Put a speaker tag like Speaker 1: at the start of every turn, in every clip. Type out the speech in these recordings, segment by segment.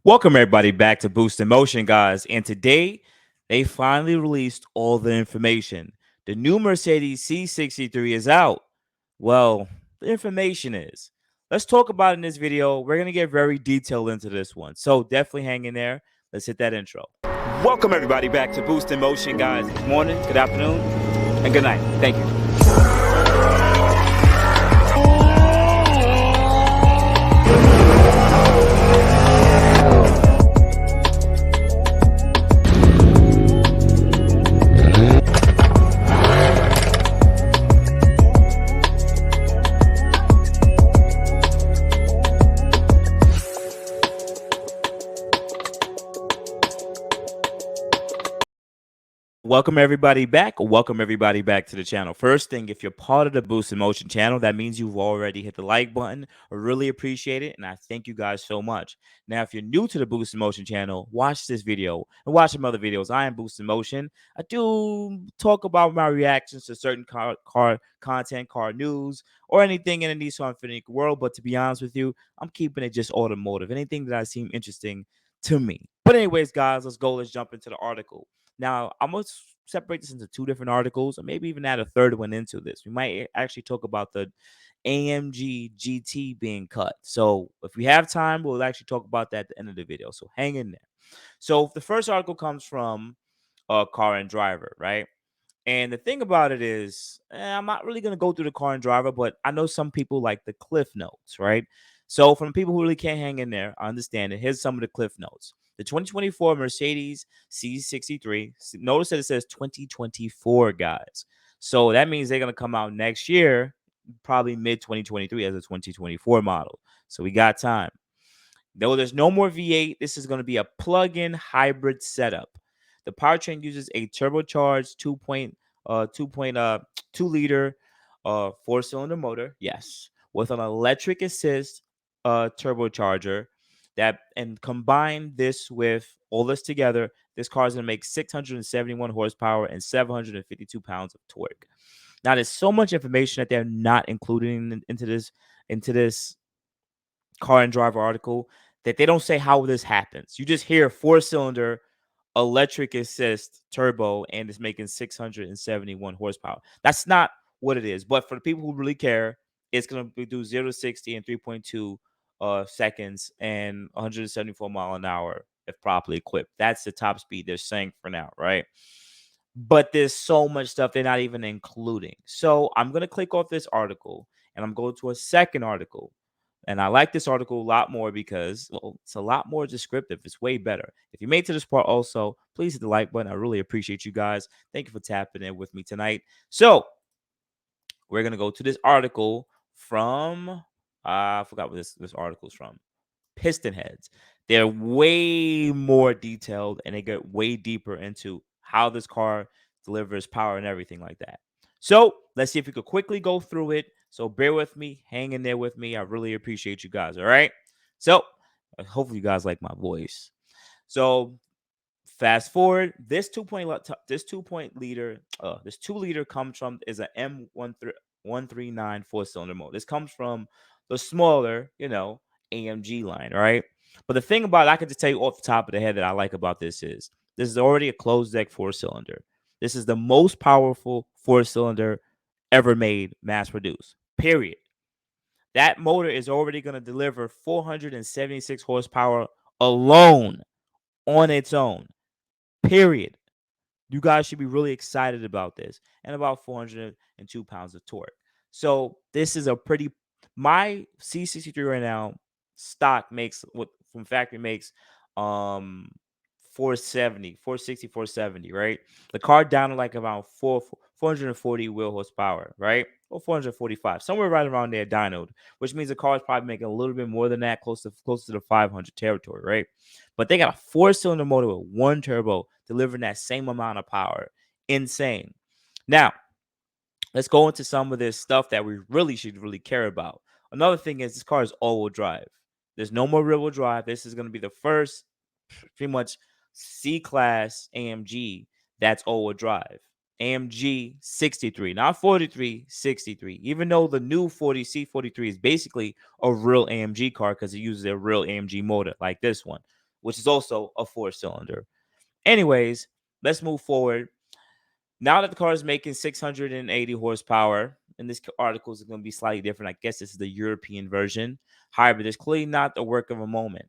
Speaker 1: Welcome everybody back to Boost in Motion, guys. And today they finally released all the information. The new Mercedes C63 is out. Well, the information is. Let's talk about it in this video. We're gonna get very detailed into this one. So definitely hang in there. Let's hit that intro. Welcome everybody back to Boost in Motion, guys. Good morning, good afternoon, and good night. Thank you. Welcome everybody back. Welcome everybody back to the channel. First thing, if you're part of the Boost in Motion channel, that means you've already hit the like button. I really appreciate it, and I thank you guys so much. Now, if you're new to the Boost in Motion channel, watch this video and watch some other videos. I am Boost in Motion. I do talk about my reactions to certain car content, car news, or anything in the Nissan Infiniti world. But to be honest with you, I'm keeping it just automotive. Anything that I seem interesting to me. But anyways, guys, let's go. Let's jump into the article. Now, I'm going to separate this into two different articles, or maybe even add a third one into this. We might actually talk about the AMG GT being cut. So if we have time, we'll actually talk about that at the end of the video. So hang in there. So the first article comes from Car and Driver, right? And the thing about it is, I'm not really going to go through the Car and Driver, but I know some people like the cliff notes, right? So from people who really can't hang in there, I understand it. Here's some of the cliff notes. The 2024 Mercedes C63, notice that it says 2024, guys. So that means they're going to come out next year, probably mid 2023 as a 2024 model. So we got time. Though there's no more V8, this is going to be a plug-in hybrid setup. The powertrain uses a turbocharged 2 liter four-cylinder motor, yes, with an electric assist turbocharger. That and combine this with all this together, this car is going to make 671 horsepower and 752 pounds of torque. Now, there's so much information that they're not including into this Car and Driver article that they don't say how this happens. You just hear four-cylinder electric assist turbo and it's making 671 horsepower. That's not what it is. But for the people who really care, it's going to do 0 to 60 in 3.2 seconds and 174 miles an hour if properly equipped. That's the top speed they're saying for now, right? But there's so much stuff they're not even including. So I'm going to click off this article and I'm going to a second article. And I like this article a lot more because, well, it's a lot more descriptive. It's way better. If you made it to this part also, please hit the like button. I really appreciate you guys. Thank you for tapping in with me tonight. So we're going to go to this article from, I forgot what this article is from. Piston heads. They're way more detailed and they get way deeper into how this car delivers power and everything like that. So let's see if we could quickly go through it. So bear with me, hang in there with me. I really appreciate you guys. All right. So hopefully you guys like my voice. So fast forward. This 2 liter comes from is an M139 4-cylinder motor. This comes from the smaller, AMG line, right? But the thing about it, I can just tell you off the top of the head that I like about this is already a closed deck 4-cylinder. This is the most powerful 4-cylinder ever made, mass produced. Period. That motor is already going to deliver 476 horsepower alone on its own. Period. You guys should be really excited about this, and about 402 pounds of torque. So this is a pretty. My C63 right now stock makes what from factory makes 470, 460, 470, right? The car down to like around 440 wheel horsepower, right? Or 445, somewhere right around there, dynoed, which means the car is probably making a little bit more than that, close to the 500 territory, right? But they got a 4-cylinder motor with 1 turbo delivering that same amount of power. Insane. Now, let's go into some of this stuff that we really should care about. Another thing is this car is all-wheel drive. There's no more rear-wheel drive. This is going to be the first pretty much C-Class AMG that's all-wheel drive. AMG 63, not 43, 63. Even though the new C43 is basically a real AMG car because it uses a real AMG motor like this one. which is also a 4-cylinder. Anyways, let's move forward. Now that the car is making 680 horsepower, and this article is going to be slightly different. I guess this is the European version. Hybrid is clearly not the work of a moment.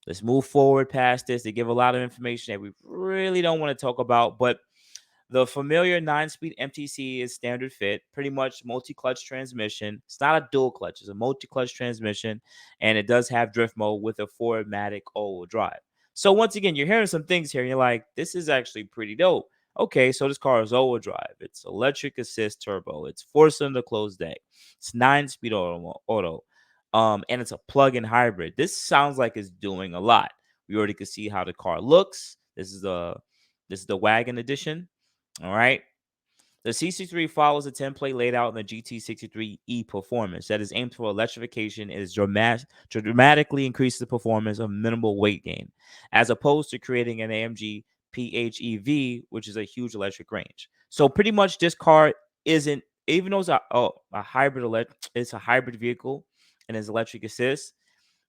Speaker 1: Let's move forward past this. They give a lot of information that we really don't want to talk about, but the familiar 9-speed MTC is standard fit, pretty much multi-clutch transmission. It's not a dual clutch, it's a multi-clutch transmission, and it does have drift mode with a 4-matic all-wheel drive. So once again, you're hearing some things here, and you're like, this is actually pretty dope. Okay, so this car is all-wheel drive. It's electric assist turbo. It's 4-cylinder closed deck. It's 9-speed auto. And it's a plug-in hybrid. This sounds like it's doing a lot. We already could see how the car looks. This is the wagon edition. All right. The C63 follows the template laid out in the GT63E performance that is aimed for electrification and is dramatically increases the performance of minimal weight gain, as opposed to creating an AMG PHEV, which is a huge electric range. So pretty much this car isn't, even though it's a hybrid it's a hybrid vehicle and it's electric assist,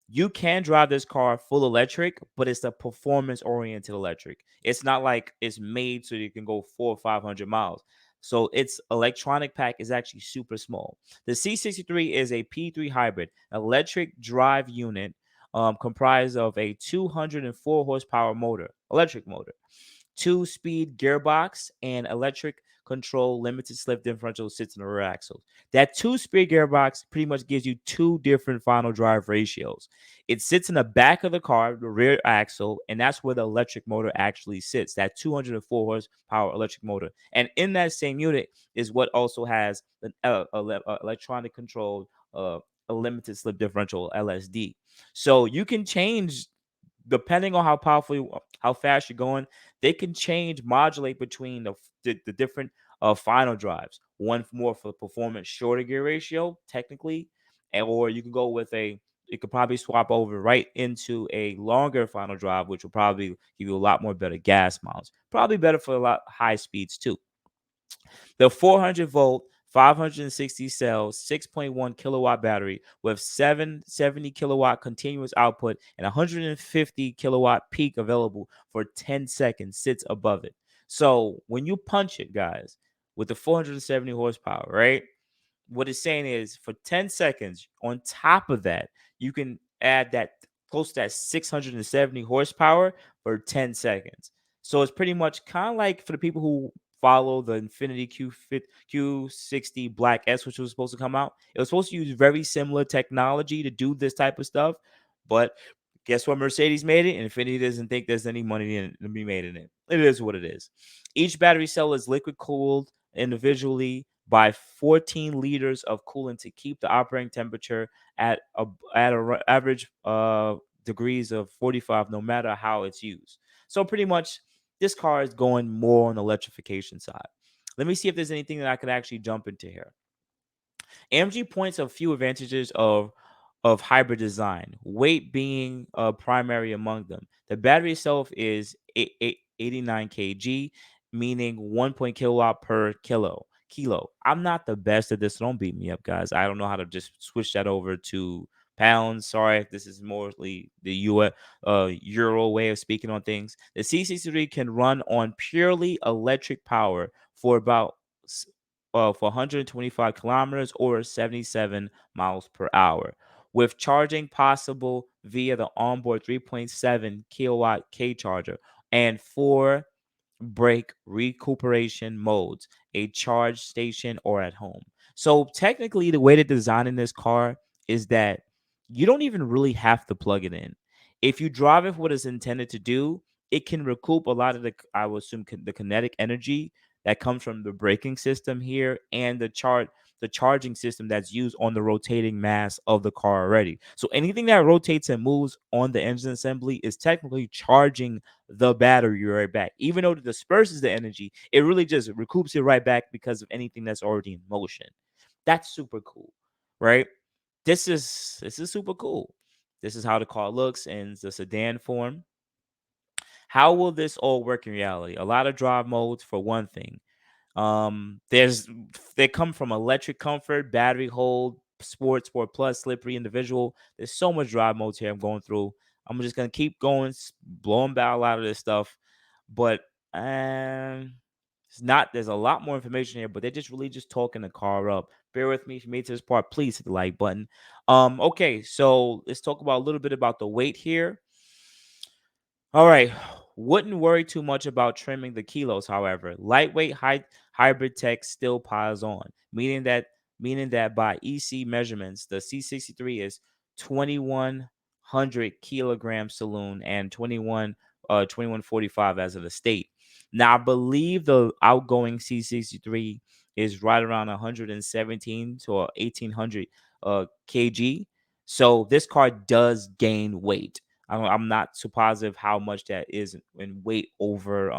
Speaker 1: you can drive this car full electric, but it's a performance oriented electric. It's not like it's made so you can go 400 or 500 miles. So its electronic pack is actually super small. The C63 is a P3 hybrid electric drive unit, comprised of a 204 horsepower motor, electric motor, 2-speed gearbox, and electric control limited slip differential sits in the rear axles. That 2-speed gearbox pretty much gives you two different final drive ratios. It sits in the back of the car, the rear axle, and that's where the electric motor actually sits, that 204 horsepower electric motor. And in that same unit is what also has an electronic controlled a limited slip differential LSD. So you can change depending on how powerful, how fast you're going. They can change, modulate between the different final drives. One more for performance, shorter gear ratio, technically, or you can go with a. You could probably swap over right into a longer final drive, which will probably give you a lot more better gas miles. Probably better for a lot high speeds too. The 400-volt, 560 cells, 6.1 kilowatt battery with 770 kilowatt continuous output and 150 kilowatt peak available for 10 seconds sits above it. So when you punch it, guys, with the 470 horsepower, right? What it's saying is for 10 seconds, on top of that, you can add that close to that 670 horsepower for 10 seconds. So it's pretty much kind of like for the people who follow the Infiniti Q60 Black S, which was supposed to come out. It was supposed to use very similar technology to do this type of stuff. But guess what? Mercedes made it, and Infiniti doesn't think there's any money to be made in it. It is what it is. Each battery cell is liquid cooled individually by 14 liters of coolant to keep the operating temperature at average degrees of 45, no matter how it's used. So pretty much, this car is going more on the electrification side. Let me see if there's anything that I could actually jump into here. AMG points a few advantages of hybrid design, weight being primary among them. The battery itself is 89 kg, meaning 1 kilowatt per kilo. I'm not the best at this, so don't beat me up, guys. I don't know how to just switch that over to pounds. Sorry if this is mostly the Euro way of speaking on things. The C63 can run on purely electric power for about for 125 kilometers or 77 miles per hour, with charging possible via the onboard 3.7 kilowatt K charger and 4 brake recuperation modes, a charge station or at home. So technically, the way they're designing this car is that you don't even really have to plug it in. If you drive it for what it's intended to do, it can recoup a lot of I would assume, the kinetic energy that comes from the braking system here and the charging system that's used on the rotating mass of the car already. So anything that rotates and moves on the engine assembly is technically charging the battery right back. Even though it disperses the energy, it really just recoups it right back because of anything that's already in motion. That's super cool, right? This is super cool. This is how the car looks in the sedan form. How will this all work in reality? A lot of drive modes for one thing. There's they come from electric comfort, battery hold, sport plus, slippery, individual. There's so much drive modes here I'm going through. I'm just gonna keep going, blowing barrel out of this stuff. But um, it's not. There's a lot more information here, but they're just really just talking the car up. Bear with me if you made it to this part. Please hit the like button. Okay, so let's talk about a little bit about the weight here. All right. Wouldn't worry too much about trimming the kilos, however. Lightweight hybrid tech still piles on, meaning that by EC measurements, the C63 is 2100 kilogram saloon and 2145 as of the state. Now I believe the outgoing C63 is right around 117 to 1800 kg. So this car does gain weight. I'm not too positive how much that is in weight over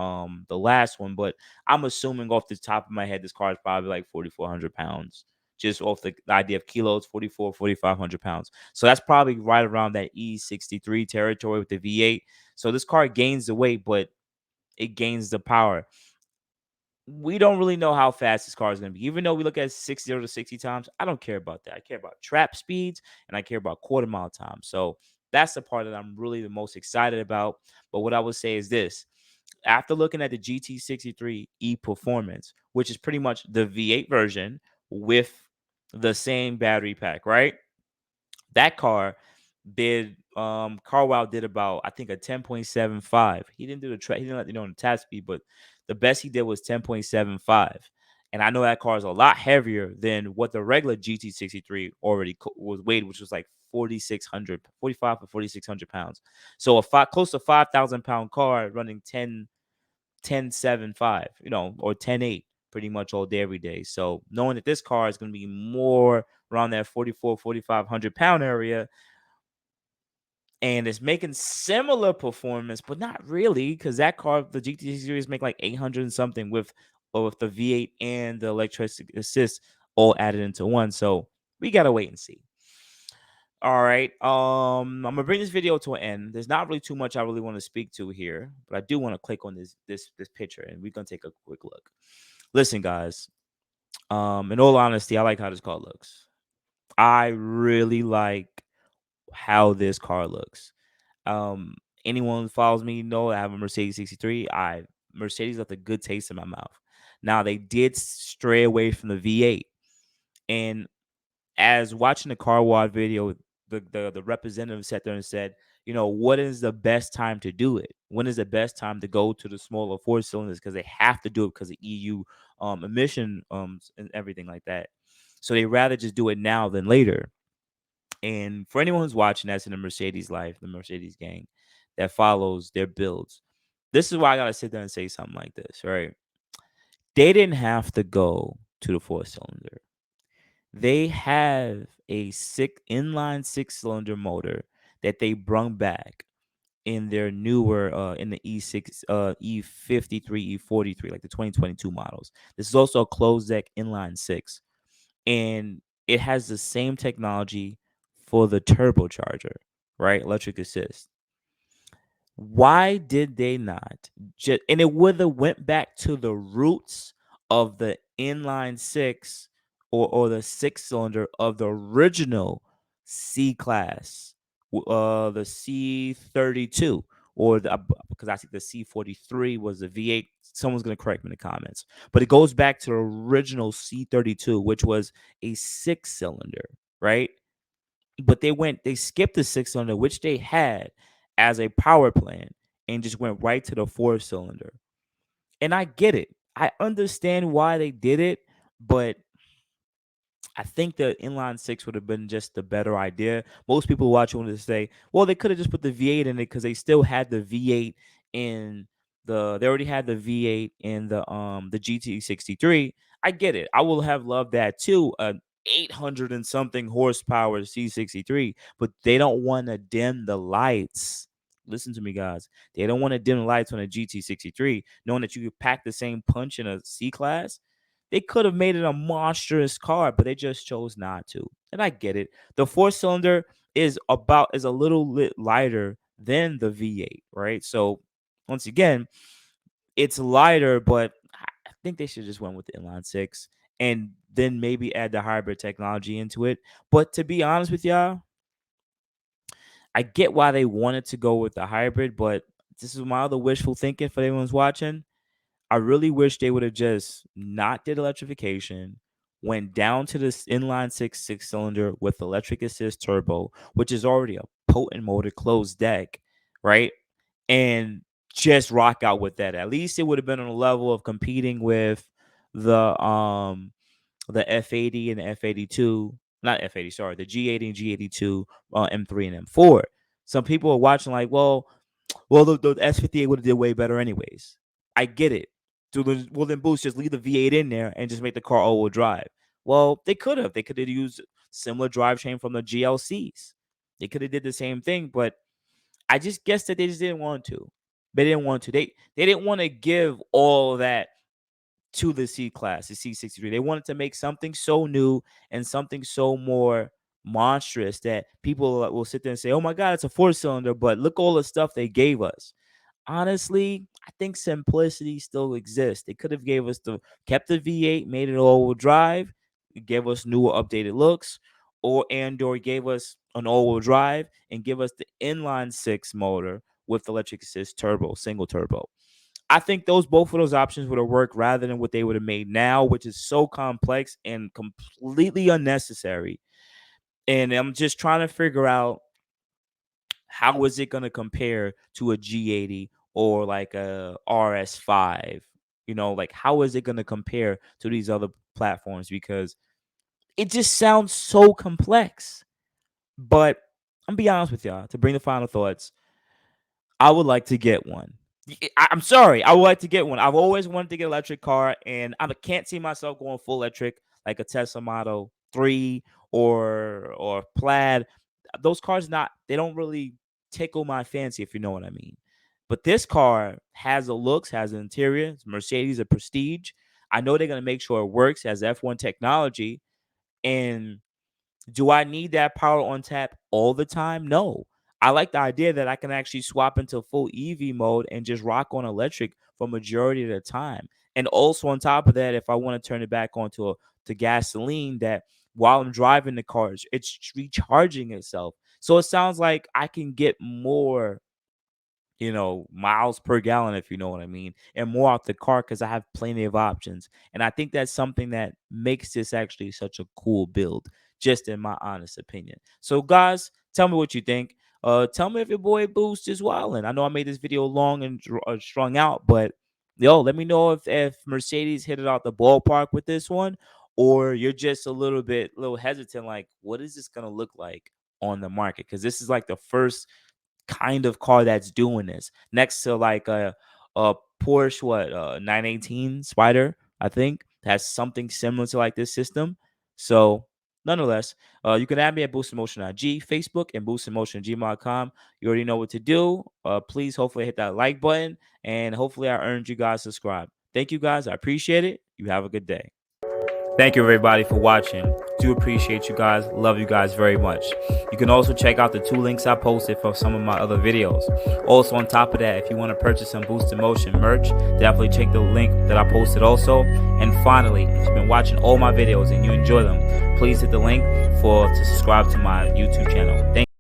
Speaker 1: the last one, but I'm assuming off the top of my head, this car is probably like 4,400 pounds. Just off the idea of kilos, 4,500 pounds. So that's probably right around that E63 territory with the V8. So this car gains the weight, but it gains the power. We don't really know how fast this car is going to be. Even though we look at 60 to 60 times, I don't care about that. I care about trap speeds and I care about quarter mile time. So that's the part that I'm really the most excited about. But what I would say is this: after looking at the GT63 E Performance, which is pretty much the V8 version with the same battery pack, right? That car did Carwow did about, I think, a 10.75. He didn't do he didn't let you know on the tap speed, but the best he did was 10.75. And I know that car is a lot heavier than what the regular GT63 already was weighed, which was like 4,600, 45 to 4,600 pounds. So close to 5,000 pound car running 10.75, or 10.8 pretty much all day, every day. So knowing that this car is going to be more around that 4,500 pound area, and it's making similar performance, but not really, because that car, the GT series, make like 800 and something with the V8 and the electric assist all added into one. So we gotta wait and see. All right. I'm gonna bring this video to an end. There's not really too much I really want to speak to here, but I do want to click on this picture and we're gonna take a quick look. Listen, guys. In all honesty, I like how this car looks. I really like how this car looks. Um, Anyone who follows me know I have a Mercedes 63. Mercedes left a good taste in my mouth. Now they did stray away from the V8, and as watching the car wash video, the representative sat there and said, what is the best time to do it? When is the best time to go to the smaller four cylinders? Because they have to do it because of EU emission and everything like that. So they rather just do it now than later. And for anyone who's watching that's in the Mercedes life, the Mercedes gang that follows their builds, this is why I gotta sit there and say something like this, right? They didn't have to go to the four cylinder. They have a inline six-cylinder motor that they brung back in their newer in the E6 E53 E43, like the 2022 models. This is also a closed deck inline six, and it has the same technology for the turbocharger, right? Electric assist. Why did they not just, and it would have went back to the roots of the inline six, or the six cylinder of the original C class, the C32, or because I think the C43 was the V8. Someone's gonna correct me in the comments, but it goes back to the original C32, which was a six cylinder, right? But they skipped the six cylinder, which they had as a power plant, and just went right to the four cylinder. And I get it. I understand why they did it, but I think the inline six would have been just the better idea. Most people watching would say, well, they could have just put the V8 in it because they still had the V8 in they already had the V8 in the GT63. I get it. I will have loved that too. 800 and something horsepower C63, but they don't want to dim the lights. Listen to me, guys. They don't want to dim the lights on a GT63, knowing that you could pack the same punch in a C class. They could have made it a monstrous car, but they just chose not to. And I get it. The four cylinder is a little bit lighter than the V8, right? So once again, it's lighter, but I think they should just went with the inline six and then maybe add the hybrid technology into it. But to be honest with y'all, I get why they wanted to go with the hybrid, but this is my other wishful thinking for anyone's watching. I really wish they would have just not did electrification, went down to this inline six cylinder with electric assist turbo, which is already a potent motor, closed deck, right? And just rock out with that. At least it would have been on a level of competing with the um the F80 and the F82, not F80, sorry, the G80 and G82, M3 and M4. Some people are watching like, well, the S58 would have did way better anyways. I get it. So well, then Boost just leave the V8 in there and just make the car all-wheel drive. Well, they could have. They could have used similar drivetrain from the GLCs. They could have did the same thing, but I just guess that they just didn't want to. They didn't want to. They didn't want to give all that to the C class, the C63. They wanted to make something so new and something so more monstrous that people will sit there and say, "Oh my God, it's a 4-cylinder," but look all the stuff they gave us. Honestly, I think simplicity still exists. They could have gave us kept the V8, made it all-wheel drive, gave us newer updated looks, or Android gave us an all-wheel drive and give us the inline 6 motor with electric assist turbo, single turbo. I think both of those options would have worked rather than what they would have made now, which is so complex and completely unnecessary. And I'm just trying to figure out how is it going to compare to a G80 or like a RS5? Like how is it going to compare to these other platforms? Because it just sounds so complex. But I'm be honest with y'all, to bring the final thoughts, I would like to get one. I'm sorry. I would like to get one. I've always wanted to get an electric car, and I can't see myself going full electric like a Tesla Model 3 or Plaid. Those cars they don't really tickle my fancy, if you know what I mean. But this car has the looks, has an interior. It's Mercedes, a Prestige. I know they're gonna make sure it works, has F1 technology, and do I need that power on tap all the time? No. I like the idea that I can actually swap into full EV mode and just rock on electric for majority of the time. And also on top of that, if I want to turn it back on to gasoline, that while I'm driving the car, it's recharging itself. So it sounds like I can get more miles per gallon, if you know what I mean, and more off the car because I have plenty of options. And I think that's something that makes this actually such a cool build, just in my honest opinion. So, guys, tell me what you think. Tell me if your boy Boost is wildin'. I know I made this video long and strung out, but let me know if Mercedes hit it out the ballpark with this one, or you're just a little hesitant, like, what is this gonna look like on the market? Because this is like the first kind of car that's doing this next to like a Porsche 918 Spider, I think, has something similar to like this system. So nonetheless, you can add me at boostinmotion.g, Facebook, and boostinmotion@gmail.com. You already know what to do. Please hopefully hit that like button, and hopefully I earned you guys subscribe. Thank you guys, I appreciate it. You have a good day. Thank you, everybody, for watching. Do appreciate you guys. Love you guys very much. You can also check out the 2 links I posted for some of my other videos. Also, on top of that, if you want to purchase some Boost in Motion merch, definitely check the link that I posted also. And finally, if you've been watching all my videos and you enjoy them, please hit the link to subscribe to my YouTube channel. Thank you.